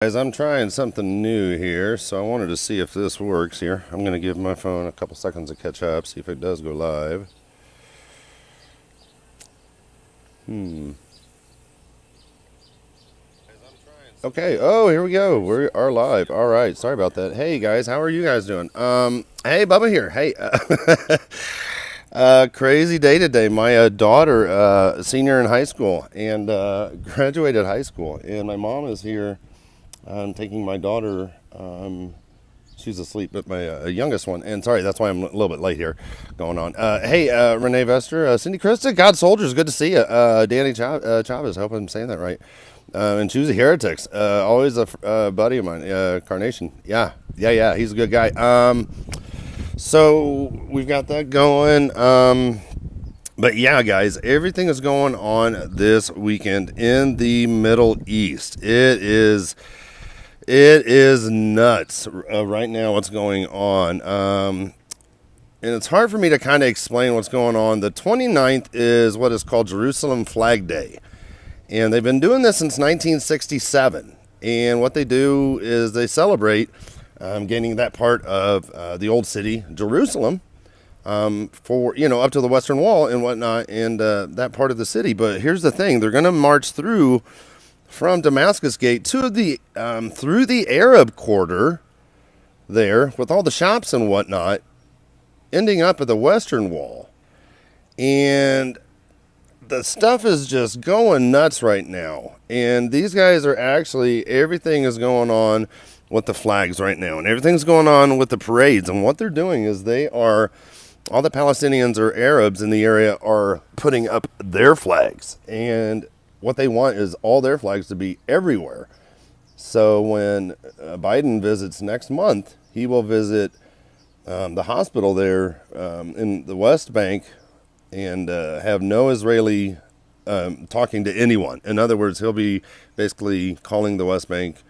Guys, I'm trying something new here, so I wanted to see if this works here. I'm going to give my phone a couple seconds to catch up, see if it does go live. Okay, oh, here we go. We are live. All right, sorry about that. Hey, guys, how are you guys doing? Hey, Bubba here. Hey, crazy day today. My daughter, senior in high school, and graduated high school, and my mom is here. I'm taking my daughter. She's asleep, but my youngest one. And sorry, that's why I'm a little bit late here going on. Hey, Renee Vester, Cindy Krista, God Soldiers, good to see you. Danny Chavez, I hope I'm saying that right. And Choosy Heretics, always a buddy of mine, Carnation. Yeah, he's a good guy. So we've got that going. But yeah, guys, everything is going on this weekend in the Middle East. It is nuts right now what's going on. And it's hard for me to kind of explain what's going on. The 29th is what is called Jerusalem Flag Day. And they've been doing this since 1967. And what they do is they celebrate gaining that part of the old city, Jerusalem, for, up to the Western Wall and whatnot, and that part of the city. But here's the thing. They're going to march through from Damascus Gate to the through the Arab quarter there with all the shops and whatnot, ending up at the Western Wall. And the stuff is just going nuts right now. And these guys are actually, everything is going on with the flags right now. And everything's going on with the parades. And what they're doing is all the Palestinians or Arabs in the area are putting up their flags. And what they want is all their flags to be everywhere. So when Biden visits next month, he will visit the hospital there in the West Bank and have no Israeli talking to anyone. In other words, he'll be basically calling the West Bank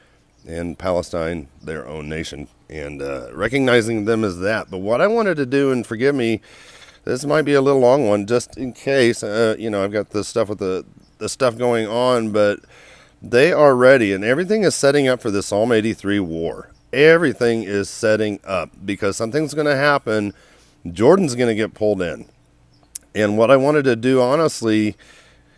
and Palestine their own nation and recognizing them as that. But what I wanted to do, and forgive me, this might be a little long one, just in case, I've got this stuff with the stuff going on, but they are ready, and everything is setting up for the Psalm 83 war. Everything is setting up because something's going to happen. Jordan's going to get pulled in. And what I wanted to do, honestly,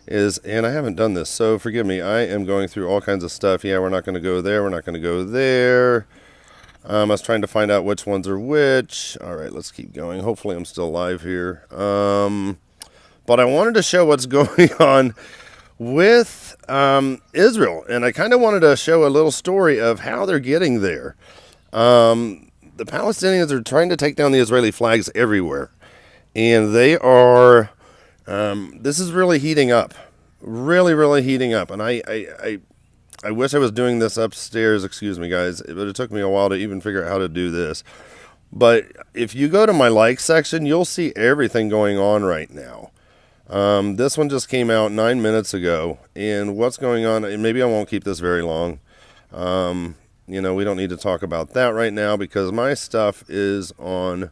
is, and I haven't done this, so forgive me, I am going through all kinds of stuff. Yeah, we're not going to go there. We're not going to go there. I was trying to find out which ones are which. All right, let's keep going. Hopefully I'm still live here. But I wanted to show what's going on with Israel. And I kind of wanted to show a little story of how they're getting there. The Palestinians are trying to take down the Israeli flags everywhere. And they are, this is really heating up. Really, really heating up. And I wish I was doing this upstairs, excuse me, guys, but it took me a while to even figure out how to do this. But if you go to my like section, you'll see everything going on right now. This one just came out 9 minutes ago, and what's going on, and maybe I won't keep this very long. We don't need to talk about that right now because my stuff is on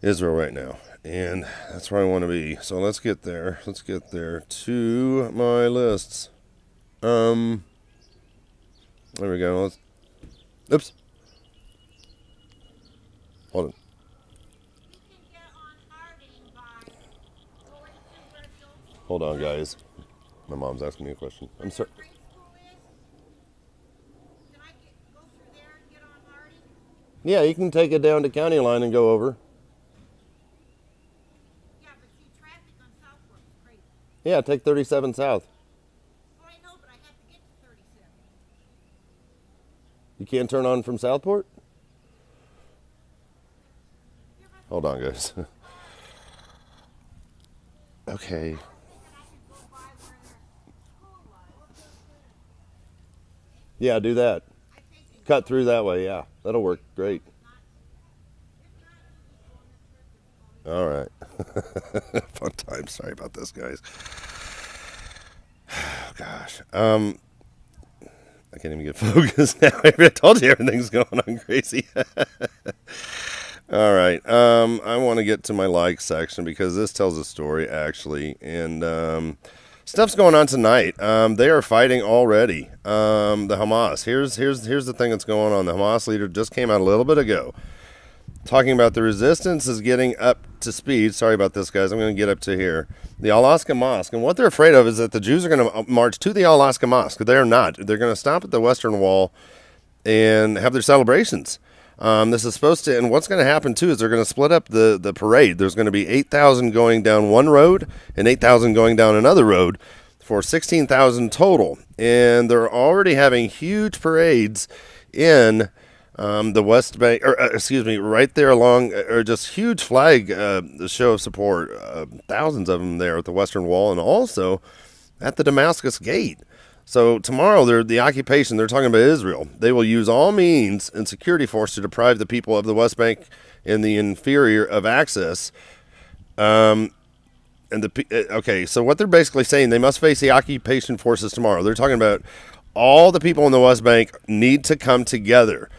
Israel right now, and that's where I want to be. So let's get there. Let's get there to my lists. There we go. Oops. Hold on. Hold on, guys. My mom's asking me a question. I'm sorry. Yeah, you can take it down to County Line and go over. Yeah, take 37 South. You can't turn on from Southport? Hold on, guys. Okay. Yeah, do that. Cut through that way, yeah. That'll work great. All right. Fun time. Sorry about this, guys. Oh, gosh. I can't even get focused now. I told you everything's going on crazy. All right. I want to get to my like section because this tells a story, actually. And Stuff's going on tonight. They are fighting already. The Hamas. Here's the thing that's going on. The Hamas leader just came out a little bit ago, talking about the resistance is getting up to speed. Sorry about this, guys. I'm going to get up to here. The Al-Aqsa Mosque. And what they're afraid of is that the Jews are going to march to the Al-Aqsa Mosque. They're not. They're going to stop at the Western Wall and have their celebrations. This is supposed to, and what's going to happen too is they're going to split up the parade. There's going to be 8,000 going down one road and 8,000 going down another road for 16,000 total. And they're already having huge parades in the West Bank, right there along, or just huge flag show of support. Thousands of them there at the Western Wall and also at the Damascus Gate. So tomorrow, the occupation, they're talking about Israel. They will use all means and security force to deprive the people of the West Bank and the inferior of access. So what they're basically saying, they must face the occupation forces tomorrow. They're talking about all the people in the West Bank need to come together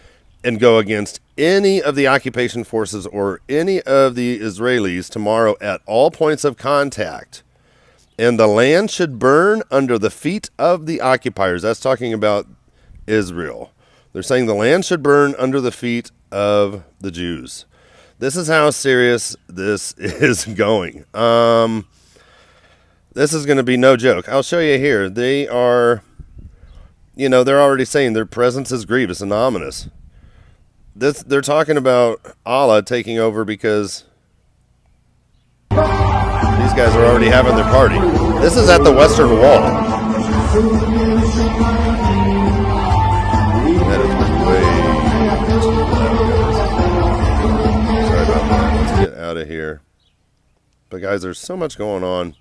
and go against any of the occupation forces or any of the Israelis tomorrow at all points of contact. And the land should burn under the feet of the occupiers. That's talking about Israel. They're saying the land should burn under the feet of the Jews. This is how serious this is going. This is going to be no joke. I'll show you here. They are, they're already saying their presence is grievous and ominous. They're talking about Allah taking over because these guys are already having their party. This is at the Western Wall. That is way too loud, guys. Sorry about that. Let's get out of here. But guys, there's so much going on.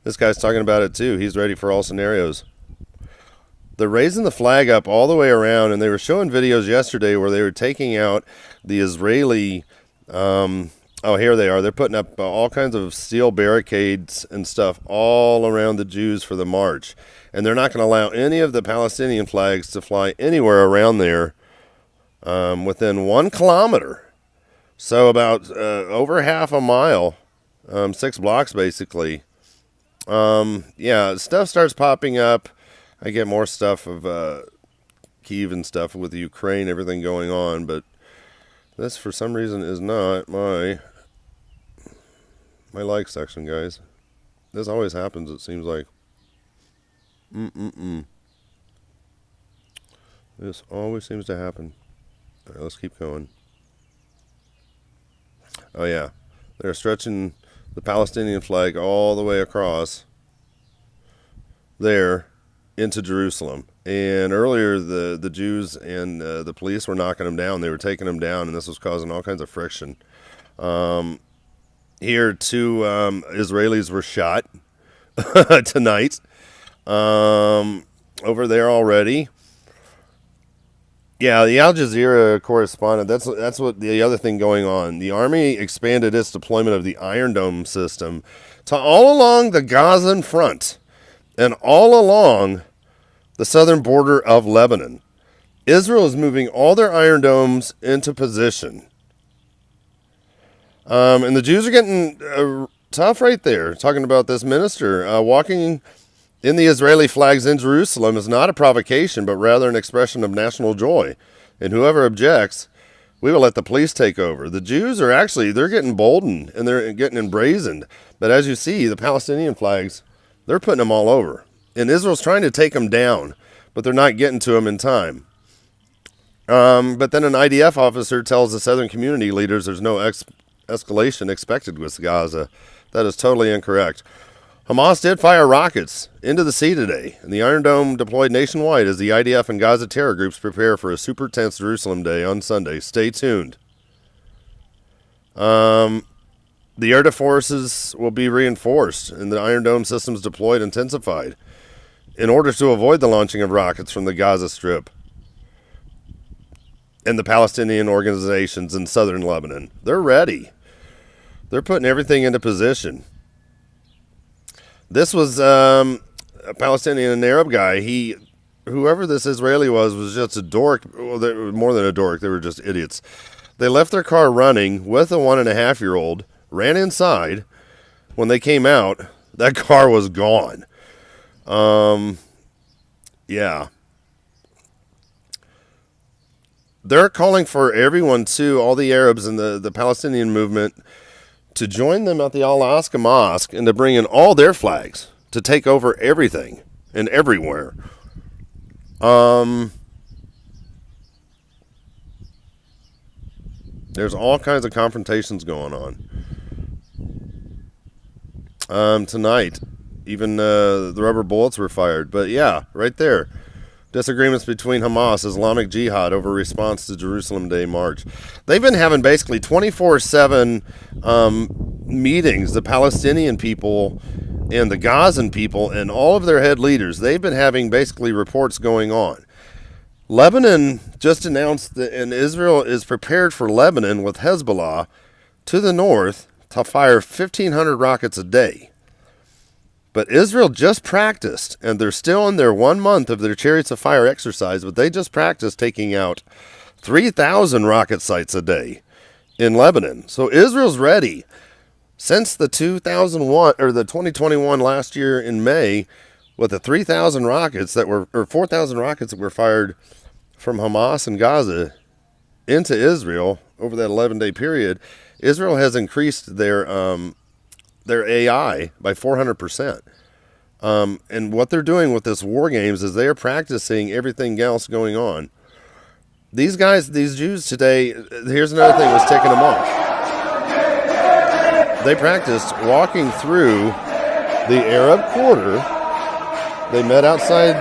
This guy's talking about it too. He's ready for all scenarios. They're raising the flag up all the way around, and they were showing videos yesterday where they were taking out the Israeli here they are. They're putting up all kinds of steel barricades and stuff all around the Jews for the march. And they're not going to allow any of the Palestinian flags to fly anywhere around there within 1 kilometer. So about over half a mile, 6 blocks basically. Stuff starts popping up. I get more stuff of Kyiv and stuff with Ukraine, everything going on. But this, for some reason, is not my like section, guys. This always happens, it seems like. This always seems to happen. All right, let's keep going. Oh, yeah. They're stretching the Palestinian flag all the way across there into Jerusalem. And earlier, the Jews and the police were knocking them down. They were taking them down, and this was causing all kinds of friction. Here, 2 Israelis were shot tonight over there already. Yeah, the Al Jazeera correspondent, that's what the other thing going on. The army expanded its deployment of the Iron Dome system to all along the Gaza front and all along the southern border of Lebanon. Israel is moving all their Iron Domes into position. And the Jews are getting tough right there. Talking about this minister. Walking in the Israeli flags in Jerusalem is not a provocation, but rather an expression of national joy. And whoever objects, we will let the police take over. The Jews are they're getting emboldened and they're getting embrazened. But as you see, the Palestinian flags, they're putting them all over. And Israel's trying to take them down, but they're not getting to them in time. But then an IDF officer tells the southern community leaders there's no escalation expected with Gaza. That is totally incorrect. Hamas did fire rockets into the sea today, and the Iron Dome deployed nationwide as the IDF and Gaza terror groups prepare for a super tense Jerusalem day on Sunday. Stay tuned. The air forces will be reinforced, and the Iron Dome systems deployed intensified in order to avoid the launching of rockets from the Gaza Strip and the Palestinian organizations in southern Lebanon. They're ready. They're putting everything into position. This was a Palestinian and Arab guy. Whoever this Israeli was just a dork. Well, they were more than a dork. They were just idiots. They left their car running with a 1.5-year-old, ran inside. When they came out, That car was gone. Yeah. They're calling for everyone to, all the Arabs and the Palestinian movement, to join them at the Al-Aqsa Mosque and to bring in all their flags to take over everything and everywhere. There's all kinds of confrontations going on. Tonight, even the rubber bullets were fired. But yeah, right there. Disagreements between Hamas, Islamic Jihad over response to Jerusalem Day March. They've been having basically 24/7 meetings, the Palestinian people and the Gazan people and all of their head leaders. They've been having basically reports going on. Lebanon just announced that, and Israel is prepared for Lebanon with Hezbollah to the north to fire 1,500 rockets a day. But Israel just practiced, and they're still in their 1 month of their Chariots of Fire exercise, but they just practiced taking out 3,000 rocket sites a day in Lebanon. So Israel's ready. Since the 2001 or the 2021 last year in May, with the 3,000 rockets that were, or 4,000 rockets that were fired from Hamas and Gaza into Israel over that 11-day period, Israel has increased their AI by 400%. And what they're doing with this war games is they are practicing everything else going on. These guys, these Jews today, here's another thing that's ticking them off. They practiced walking through the Arab quarter. They met outside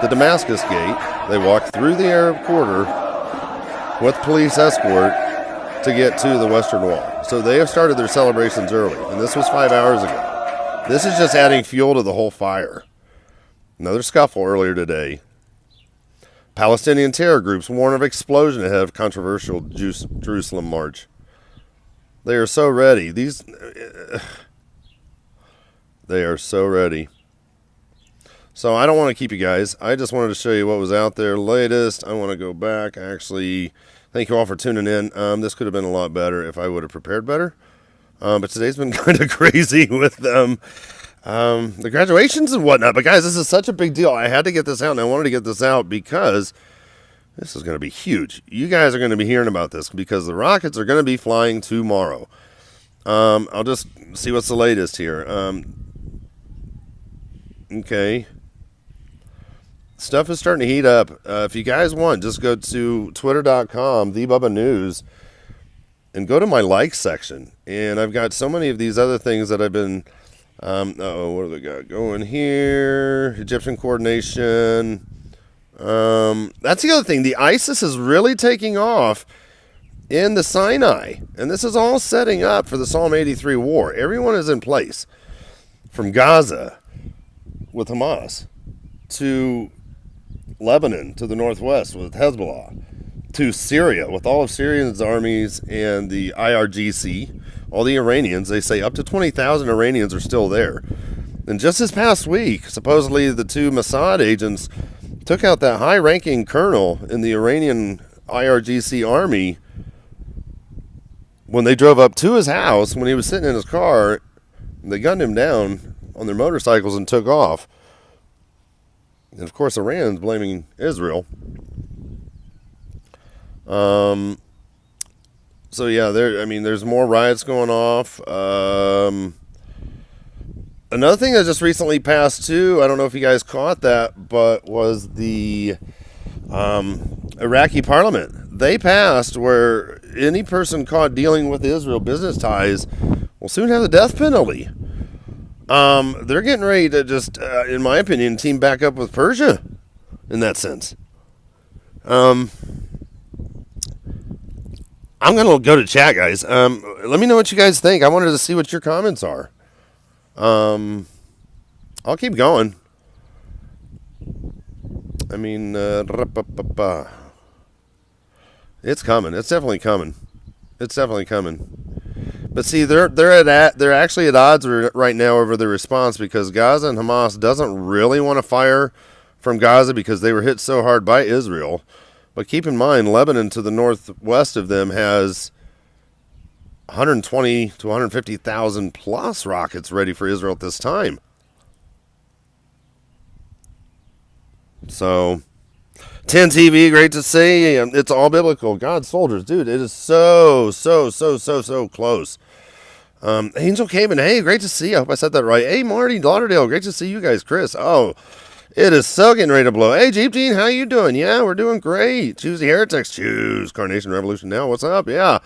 the Damascus Gate. They walked through the Arab quarter with police escort to get to the Western Wall. So they have started their celebrations early, and this was 5 hours ago. This is just adding fuel to the whole fire. Another scuffle earlier today. Palestinian terror groups warn of explosion ahead of controversial Jerusalem march. They are so ready. They are so ready. So I don't want to keep you guys. I just wanted to show you what was out there latest. I want to go back. Actually, thank you all for tuning in. This could have been a lot better if I would have prepared better. But today's been kind of crazy with the graduations and whatnot. But guys, this is such a big deal. I had to get this out, and I wanted to get this out because this is going to be huge. You guys are going to be hearing about this because the rockets are going to be flying tomorrow. I'll just see what's the latest here. Okay. Stuff is starting to heat up. If you guys want, just go to twitter.com, TheBubbaNews, and go to my likes section. And I've got so many of these other things that I've been... what do they got going here? Egyptian coordination. That's the other thing. The ISIS is really taking off in the Sinai. And this is all setting up for the Psalm 83 war. Everyone is in place. From Gaza with Hamas to Lebanon to the northwest with Hezbollah to Syria with all of Syria's armies and the IRGC, all the Iranians. They say up to 20,000 Iranians are still there. And just this past week, supposedly the two Mossad agents took out that high-ranking colonel in the Iranian IRGC army when they drove up to his house when he was sitting in his car. They gunned him down on their motorcycles and took off. And of course, Iran's blaming Israel. So yeah, there's more riots going off. Another thing that just recently passed too, I don't know if you guys caught that, but was the Iraqi parliament. They passed where any person caught dealing with Israel business ties will soon have the death penalty. They're getting ready to just, in my opinion, team back up with Persia in that sense. I'm going to go to chat, guys. Let me know what you guys think. I wanted to see what your comments are. I'll keep going. I mean, it's coming. It's definitely coming. It's definitely coming. But see, they're actually at odds right now over the response because Gaza and Hamas doesn't really want to fire from Gaza because they were hit so hard by Israel. But keep in mind, Lebanon to the northwest of them has 120 to 150,000 plus rockets ready for Israel at this time. So, 10 TV, great to see. It's all biblical. God's soldiers, dude. It is so close. Angel Caven, hey, great to see you. I hope I said that right. Hey, Marty Lauderdale, great to see you guys. Chris, oh, it is so getting ready to blow. Hey, Jeep Dean, how you doing? Yeah, we're doing great. Choose the heretics. Choose Carnation Revolution now. What's up? Yeah.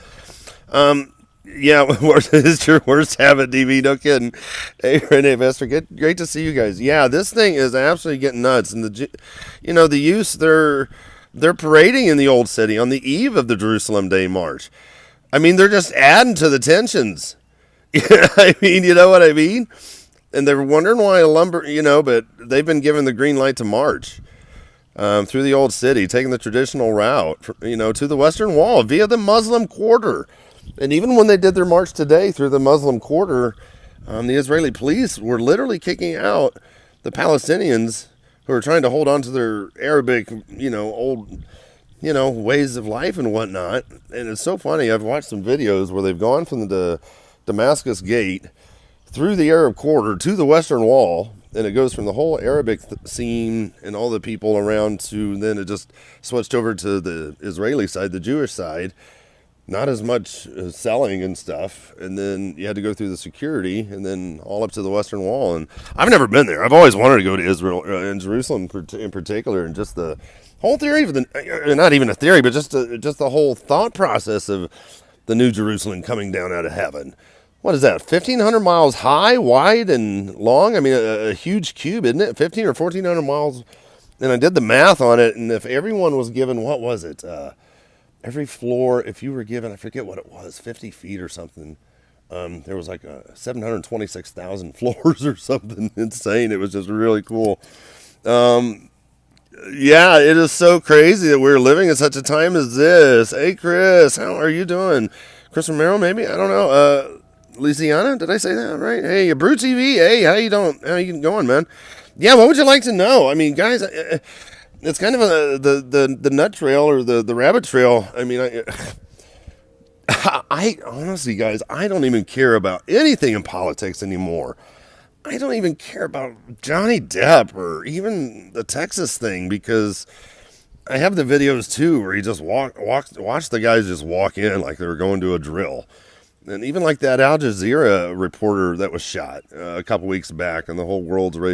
Yeah, it's your worst habit, DV. No kidding. Hey, Renee Investor, great to see you guys. Yeah, this thing is absolutely getting nuts. And the youth, they're parading in the old city on the eve of the Jerusalem Day March. I mean, they're just adding to the tensions. I mean, you know what I mean? And they're wondering why but they've been given the green light to march through the old city, taking the traditional route, to the Western Wall via the Muslim Quarter. And even when they did their march today through the Muslim Quarter, the Israeli police were literally kicking out the Palestinians who are trying to hold on to their Arabic, old, ways of life and whatnot. And it's so funny. I've watched some videos where they've gone from the Damascus Gate through the Arab Quarter to the Western Wall, and it goes from the whole Arabic scene and all the people around to then it just switched over to the Israeli side, the Jewish side. Not as much selling and stuff, and then you had to go through the security, and then all up to the Western Wall. And I've never been there. I've always wanted to go to Israel and Jerusalem in particular, and just the whole theory of not even a theory, but just the whole thought process of the New Jerusalem coming down out of heaven. What is that? 1,500 miles high, wide, and long. I mean, a huge cube, isn't it? 1,500 or 1,400 miles. And I did the math on it, and if everyone was given, what was it? Every floor, if you were given, I forget what it was, 50 feet or something, there was like 726,000 floors or something insane. It was just really cool. Yeah, it is so crazy that we're living in such a time as this. Hey, Chris, how are you doing? Chris Romero, maybe? I don't know. Louisiana, did I say that right? Hey, Brew TV, hey, how you doing? How you going, man? Yeah, what would you like to know? I mean, guys... it's kind of the nut trail or the rabbit trail. I mean, I honestly, guys, I don't even care about anything in politics anymore. I don't even care about Johnny Depp or even the Texas thing, because I have the videos too where he just watch the guys just walk in like they were going to a drill. And even like that Al Jazeera reporter that was shot a couple weeks back, and the whole world's raising